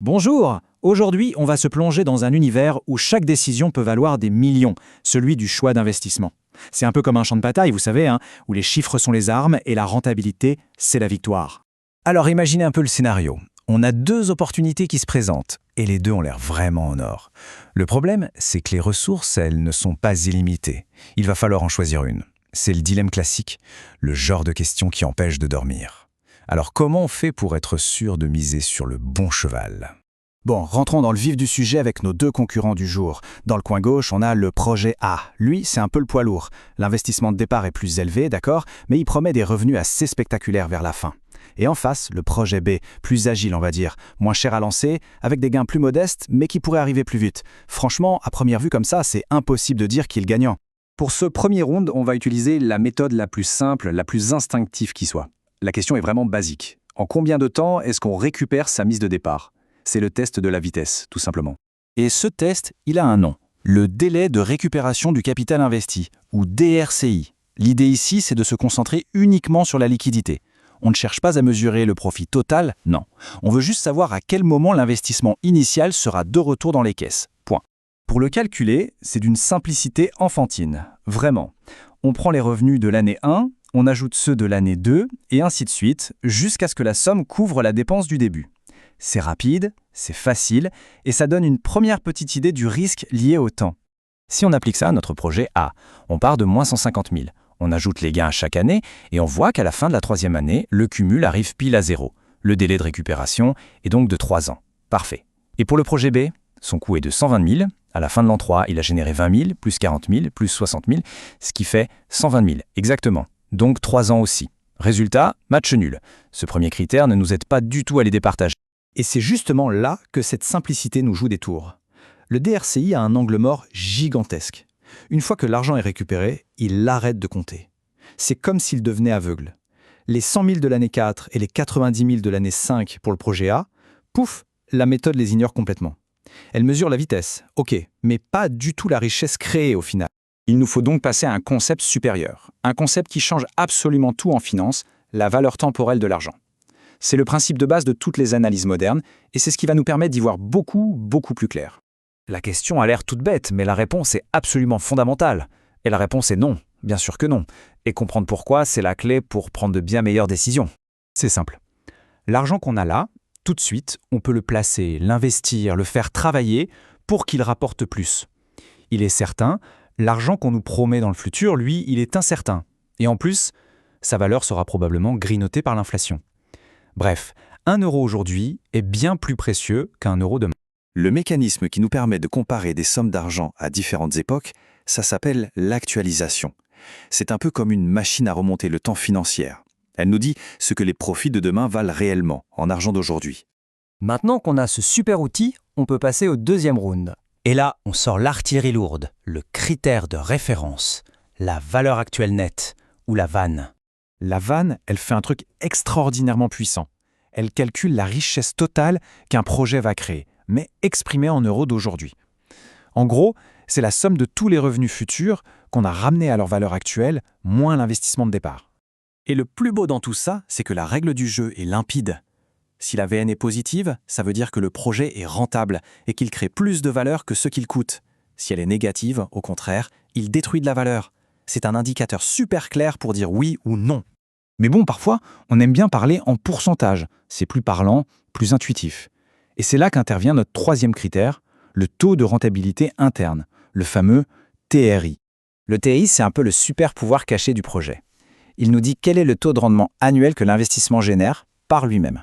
Bonjour. Aujourd'hui, on va se plonger dans un univers où chaque décision peut valoir des millions, celui du choix d'investissement. C'est un peu comme un champ de bataille, vous savez, où les chiffres sont les armes et la rentabilité, c'est la victoire. Alors imaginez un peu le scénario. On a deux opportunités qui se présentent, et les deux ont l'air vraiment en or. Le problème, c'est que les ressources, elles, ne sont pas illimitées. Il va falloir en choisir une. C'est le dilemme classique, le genre de question qui empêche de dormir. Alors comment on fait pour être sûr de miser sur le bon cheval ? Bon, rentrons dans le vif du sujet avec nos deux concurrents du jour. Dans le coin gauche, on a le projet A. Lui, c'est un peu le poids lourd. L'investissement de départ est plus élevé, d'accord, mais il promet des revenus assez spectaculaires vers la fin. Et en face, le projet B, plus agile on va dire, moins cher à lancer, avec des gains plus modestes, mais qui pourraient arriver plus vite. Franchement, à première vue comme ça, c'est impossible de dire qui est le gagnant. Pour ce premier round, on va utiliser la méthode la plus simple, la plus instinctive qui soit. La question est vraiment basique. En combien de temps est-ce qu'on récupère sa mise de départ ? C'est le test de la vitesse, tout simplement. Et ce test, il a un nom. Le délai de récupération du capital investi, ou DRCI. L'idée ici, c'est de se concentrer uniquement sur la liquidité. On ne cherche pas à mesurer le profit total, non. On veut juste savoir à quel moment l'investissement initial sera de retour dans les caisses. Point. Pour le calculer, c'est d'une simplicité enfantine. Vraiment. On prend les revenus de l'année 1, on ajoute ceux de l'année 2, et ainsi de suite, jusqu'à ce que la somme couvre la dépense du début. C'est rapide, c'est facile, et ça donne une première petite idée du risque lié au temps. Si on applique ça à notre projet A, on part de moins 150 000. On ajoute les gains à chaque année, et on voit qu'à la fin de la troisième année, le cumul arrive pile à zéro. Le délai de récupération est donc de 3 ans. Parfait. Et pour le projet B, son coût est de 120 000. À la fin de l'an 3, il a généré 20 000, plus 40 000, plus 60 000, ce qui fait 120 000, exactement. Donc 3 ans aussi. Résultat, match nul. Ce premier critère ne nous aide pas du tout à les départager. Et c'est justement là que cette simplicité nous joue des tours. Le DRCI a un angle mort gigantesque. Une fois que l'argent est récupéré, il arrête de compter. C'est comme s'il devenait aveugle. Les 100 000 de l'année 4 et les 90 000 de l'année 5 pour le projet A, pouf, la méthode les ignore complètement. Elle mesure la vitesse, ok, mais pas du tout la richesse créée au final. Il nous faut donc passer à un concept supérieur, un concept qui change absolument tout en finance, la valeur temporelle de l'argent. C'est le principe de base de toutes les analyses modernes, et c'est ce qui va nous permettre d'y voir beaucoup plus clair. La question a l'air toute bête, mais la réponse est absolument fondamentale. Et la réponse est non, bien sûr que non. Et comprendre pourquoi, c'est la clé pour prendre de bien meilleures décisions. C'est simple. L'argent qu'on a là, tout de suite, on peut le placer, l'investir, le faire travailler pour qu'il rapporte plus. Il est certain, l'argent qu'on nous promet dans le futur, lui, il est incertain. Et en plus, sa valeur sera probablement grignotée par l'inflation. Bref, 1 euro aujourd'hui est bien plus précieux qu'1 euro demain. Le mécanisme qui nous permet de comparer des sommes d'argent à différentes époques, ça s'appelle l'actualisation. C'est un peu comme une machine à remonter le temps financier. Elle nous dit ce que les profits de demain valent réellement, en argent d'aujourd'hui. Maintenant qu'on a ce super outil, on peut passer au deuxième round. Et là, on sort l'artillerie lourde, le critère de référence, la valeur actuelle nette, ou la VAN. La VAN, elle fait un truc extraordinairement puissant. Elle calcule la richesse totale qu'un projet va créer, mais exprimée en euros d'aujourd'hui. En gros, c'est la somme de tous les revenus futurs qu'on a ramenés à leur valeur actuelle, moins l'investissement de départ. Et le plus beau dans tout ça, c'est que la règle du jeu est limpide. Si la VN est positive, ça veut dire que le projet est rentable et qu'il crée plus de valeur que ce qu'il coûte. Si elle est négative, au contraire, il détruit de la valeur. C'est un indicateur super clair pour dire oui ou non. Mais bon, parfois, on aime bien parler en pourcentage. C'est plus parlant, plus intuitif. Et c'est là qu'intervient notre troisième critère, le taux de rentabilité interne, le fameux TRI. Le TRI, c'est un peu le super pouvoir caché du projet. Il nous dit quel est le taux de rendement annuel que l'investissement génère par lui-même.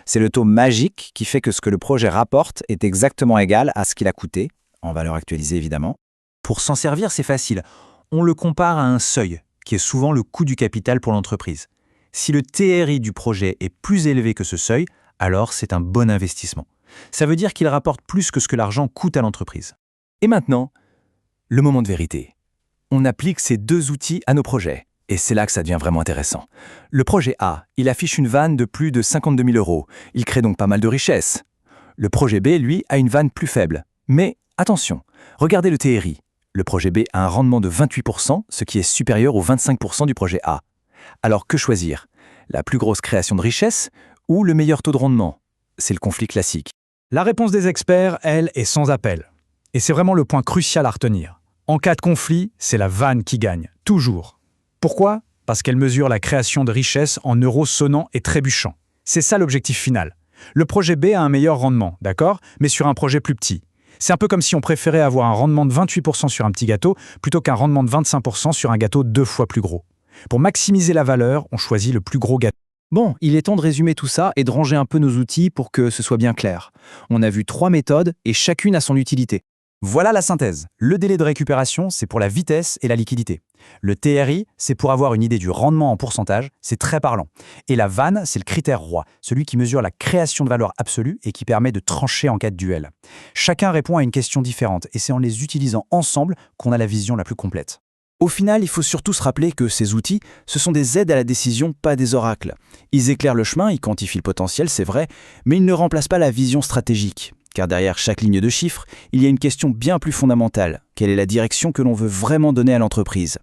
C'est le taux magique qui fait que ce que le projet rapporte est exactement égal à ce qu'il a coûté, en valeur actualisée évidemment. Pour s'en servir, c'est facile. On le compare à un seuil, qui est souvent le coût du capital pour l'entreprise. Si le TRI du projet est plus élevé que ce seuil, alors c'est un bon investissement. Ça veut dire qu'il rapporte plus que ce que l'argent coûte à l'entreprise. Et maintenant, le moment de vérité. On applique ces deux outils à nos projets. Et c'est là que ça devient vraiment intéressant. Le projet A, il affiche une VAN de plus de 52 000 euros. Il crée donc pas mal de richesse. Le projet B, lui, a une VAN plus faible. Mais attention, regardez le TRI. Le projet B a un rendement de 28%, ce qui est supérieur aux 25% du projet A. Alors que choisir ? La plus grosse création de richesse ou le meilleur taux de rendement ? C'est le conflit classique. La réponse des experts, elle, est sans appel. Et c'est vraiment le point crucial à retenir. En cas de conflit, c'est la vanne qui gagne, toujours. Pourquoi ? Parce qu'elle mesure la création de richesses en euros sonnants et trébuchants. C'est ça l'objectif final. Le projet B a un meilleur rendement, d'accord, mais sur un projet plus petit. C'est un peu comme si on préférait avoir un rendement de 28% sur un petit gâteau plutôt qu'un rendement de 25% sur un gâteau 2 fois plus gros. Pour maximiser la valeur, on choisit le plus gros gâteau. Bon, il est temps de résumer tout ça et de ranger un peu nos outils pour que ce soit bien clair. On a vu 3 méthodes et chacune a son utilité. Voilà la synthèse. Le délai de récupération, c'est pour la vitesse et la liquidité. Le TRI, c'est pour avoir une idée du rendement en pourcentage, c'est très parlant. Et la vanne, c'est le critère roi, celui qui mesure la création de valeur absolue et qui permet de trancher en cas de duel. Chacun répond à une question différente et c'est en les utilisant ensemble qu'on a la vision la plus complète. Au final, il faut surtout se rappeler que ces outils, ce sont des aides à la décision, pas des oracles. Ils éclairent le chemin, ils quantifient le potentiel, c'est vrai, mais ils ne remplacent pas la vision stratégique. Car derrière chaque ligne de chiffres, il y a une question bien plus fondamentale. Quelle est la direction que l'on veut vraiment donner à l'entreprise ?